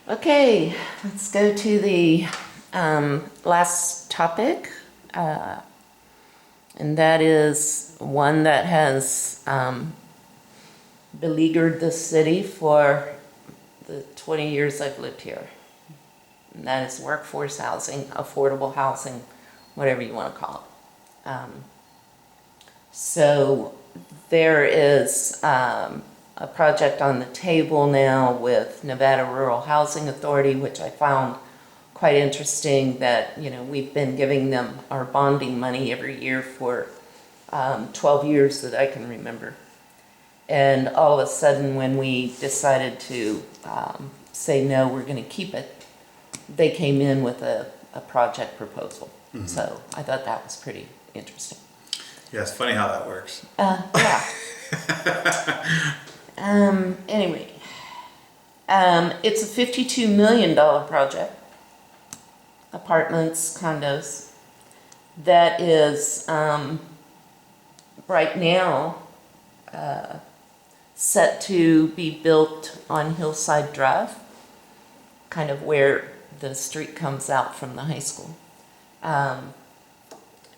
Okay, let's go to the last topic, and that is one that has beleaguered the city for the 20 years I've lived here. And that is workforce housing, affordable housing, whatever you want to call it. So there is a project on the table now with Nevada Rural Housing Authority, which I found quite interesting that, we've been giving them our bonding money every year for 12 years that I can remember. And all of a sudden, when we decided to say, no, we're going to keep it, they came in with a project proposal. Mm-hmm. So I thought that was pretty interesting. Yeah, it's funny how that works. Yeah. Anyway, it's a $52 million project, apartments, condos, that is right now set to be built on Hillside Drive, kind of where the street comes out from the high school.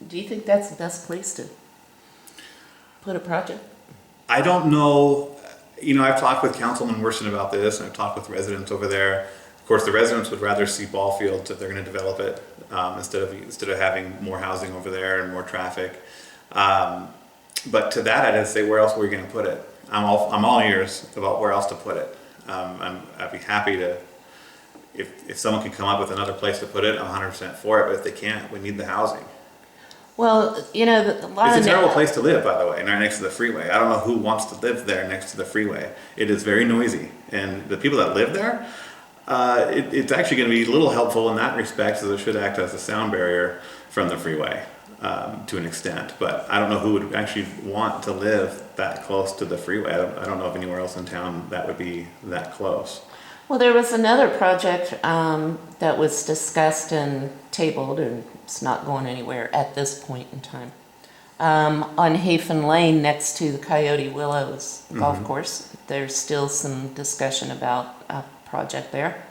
Do you think that's the best place to put a project? I don't know. I've talked with Councilman Worson about this, and I've talked with residents over there. Of course, the residents would rather see ball fields if they're going to develop it, instead of having more housing over there and more traffic. But to that, I'd say, where else were you going to put it? I'm all ears about where else to put it. I'd be happy to, if someone can come up with another place to put it, I'm 100% for it. But if they can't, we need the housing. Well, it's a terrible place to live, by the way, right next to the freeway. I don't know who wants to live there next to the freeway. It is very noisy, and the people that live there, it's actually going to be a little helpful in that respect, so it should act as a sound barrier from the freeway to an extent. But I don't know who would actually want to live that close to the freeway. I don't know of anywhere else in town that would be that close. Well, there was another project that was discussed and tabled, and it's not going anywhere at this point in time. On Hafen Lane, next to the Coyote Willows golf course, there's still some discussion about a project there.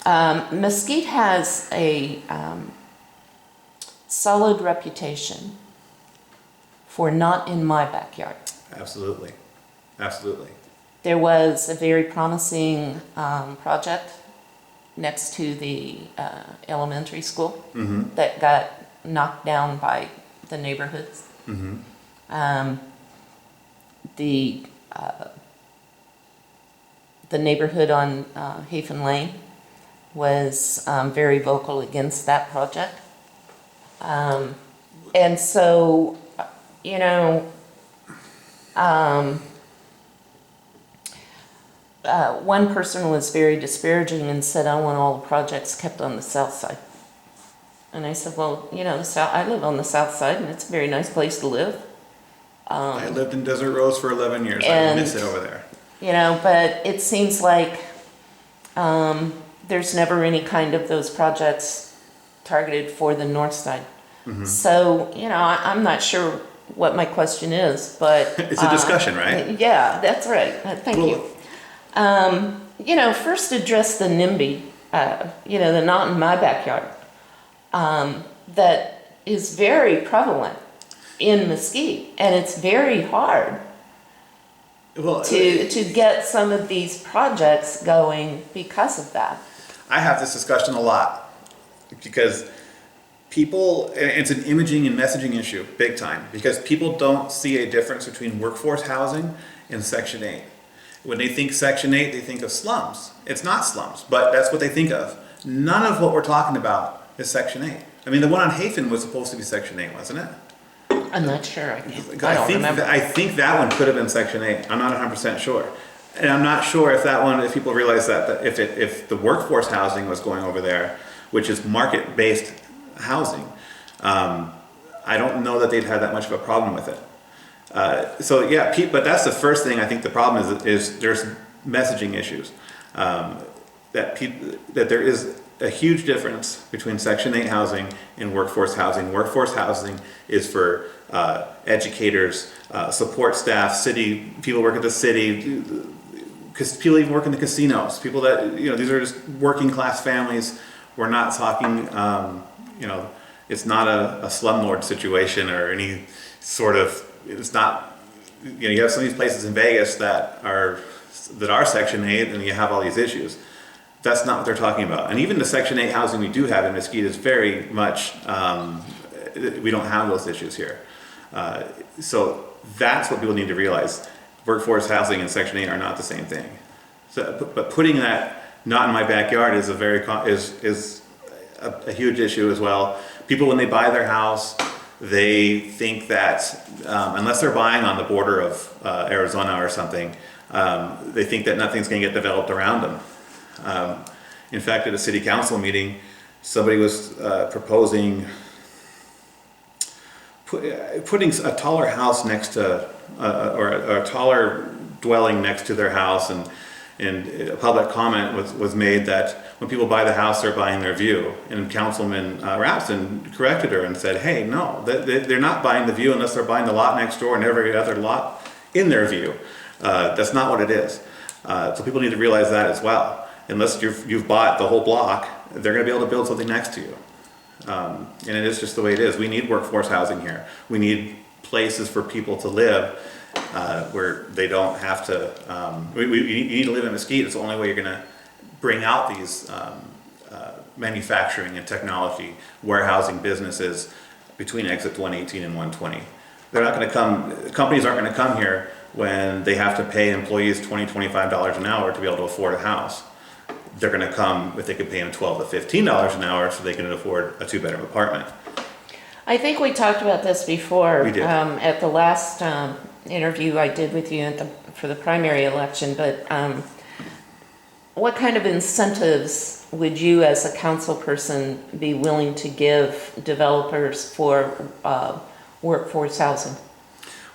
Mesquite has a solid reputation for not in my backyard. Absolutely. There was a very promising project next to the elementary school that got knocked down by the neighborhoods. The neighborhood on Hafen Lane was very vocal against that project. And so, one person was very disparaging and said, I want all the projects kept on the south side. And I said, well, I live on the south side, and it's a very nice place to live. I lived in Desert Rose for 11 years. I miss it over there. But it seems like there's never any kind of those projects targeted for the north side. So, I'm not sure what my question is, but... It's a discussion, right? Yeah, that's right. Thank you. First address the NIMBY, the not in my backyard, that is very prevalent in Mesquite, and it's very hard to get some of these projects going because of that. I have this discussion a lot because it's an imaging and messaging issue, big time, because people don't see a difference between workforce housing and Section 8. When they think Section 8, they think of slums. It's not slums, but that's what they think of. None of what we're talking about is Section 8. I mean, the one on Hafen was supposed to be Section 8, wasn't it? I'm not sure. I don't remember. I think that one could have been Section 8. I'm not 100% sure. And I'm not sure if that one, if people realize that if the workforce housing was going over there, which is market-based housing, I don't know that they'd have that much of a problem with it. But that's the first thing. I think the problem is there's messaging issues. That there is a huge difference between Section 8 housing and workforce housing. Workforce housing is for educators, support staff, city people work at the city, because people even work in the casinos, people that, these are just working class families. We're not talking, it's not a slumlord situation or any sort of, it's not, you have some of these places in Vegas that are Section 8 and you have all these issues. That's not what they're talking about. And even the Section 8 housing we do have in Mesquite is very much, we don't have those issues here. So that's what people need to realize. Workforce housing and Section 8 are not the same thing. So, but putting that not in my backyard is a huge issue as well. People, when they buy their house, they think that unless they're buying on the border of Arizona or something, they think that nothing's going to get developed around them. In fact, at a city council meeting, somebody was proposing putting a taller house next to, or a taller dwelling next to their house, and a public comment was made that when people buy the house, they're buying their view. And Councilman Rapson corrected her and said, hey, no, they're not buying the view unless they're buying the lot next door and every other lot in their view. That's not what it is. So people need to realize that as well. Unless you've bought the whole block, they're going to be able to build something next to you. And it is just the way it is. We need workforce housing here. We need places for people to live where they don't have to. You need to live in Mesquite. It's the only way you're going to bring out these manufacturing and technology warehousing businesses between exit 118 and 120. They're not going to come. Companies aren't going to come here when they have to pay employees $20, $25 an hour to be able to afford a house. They're going to come if they can pay them $12 to $15 an hour so they can afford a 2-bedroom apartment. I think we talked about this before. We did. At the last interview I did with you for the primary election, but what kind of incentives would you as a council person be willing to give developers for workforce housing?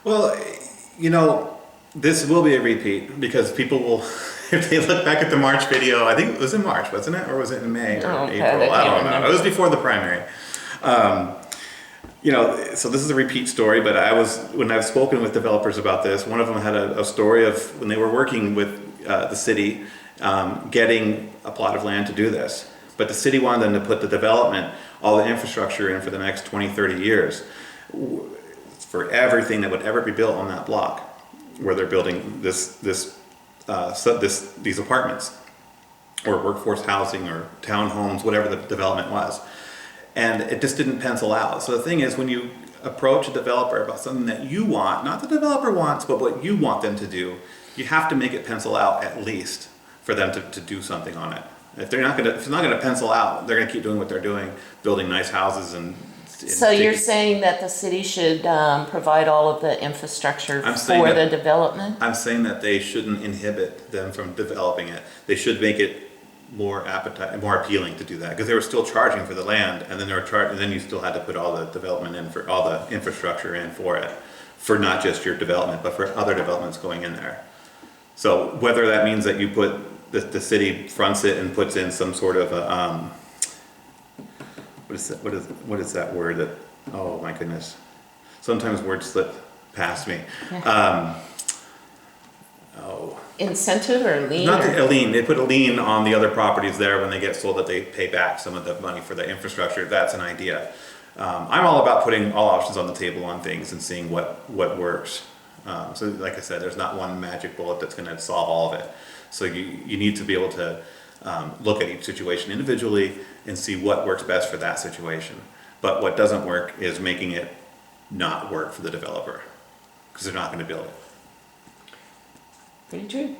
Well, this will be a repeat because people will, if they look back at the March video, I think it was in March, wasn't it? Or was it in May or April? I don't know. It was before the primary. So this is a repeat story, but when I've spoken with developers about this, one of them had a story of when they were working with the city, getting a plot of land to do this. But the city wanted them to put the development, all the infrastructure in for the next 20, 30 years for everything that would ever be built on that block where they're building these apartments or workforce housing or townhomes, whatever the development was. And it just didn't pencil out. So the thing is, when you approach a developer about something that you want, not the developer wants, but what you want them to do, you have to make it pencil out at least for them to do something on it. If it's not going to pencil out, they're going to keep doing what they're doing, building nice houses and so you're saying that the city should provide all of the infrastructure for the development? I'm saying that they shouldn't inhibit them from developing it. They should make it more appealing to do that, because they were still charging for the land, and then and then you still had to put all the development in for all the infrastructure in for it, for not just your development, but for other developments going in there. So whether that means that you put the city fronts it and puts in some sort of a what is that word that, oh my goodness, sometimes words slip past me. Incentive or lien? Not a lien. They put a lien on the other properties there when they get sold, that they pay back some of the money for the infrastructure. That's an idea. I'm all about putting all options on the table on things and seeing what works. So like I said, there's not one magic bullet that's going to solve all of it. So you need to be able to look at each situation individually and see what works best for that situation. But what doesn't work is making it not work for the developer, because they're not going to build it. Pretty true.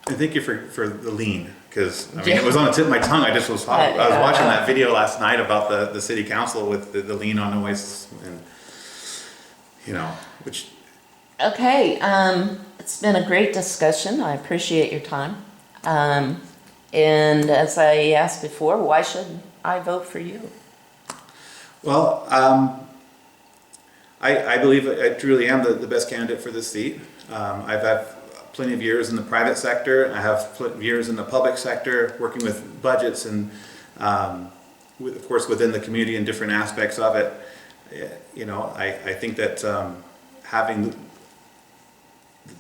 And thank you for the lien, because it was on the tip of my tongue. I was watching that video last night about the city council with the lien on noise, and which. Okay, it's been a great discussion. I appreciate your time. And as I asked before, why should I vote for you? Well, I believe I truly am the best candidate for this seat. I've had plenty of years in the private sector. I have years in the public sector working with budgets and, of course, within the community and different aspects of it. I think that having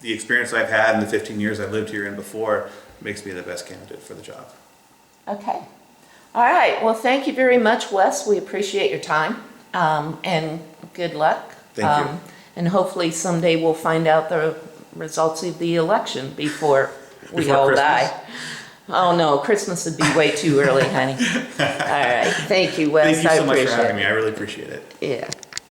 the experience I've had in the 15 years I've lived here and before makes me the best candidate for the job. Okay. All right. Well, thank you very much, Wes. We appreciate your time, and good luck. Thank you. And hopefully someday we'll find out the results of the election before we Before all Christmas? die. Oh, no, Christmas would be way too early, honey. All right. Thank you, Wes. Thank you so much for appreciate having it. me. I really appreciate it. Yeah.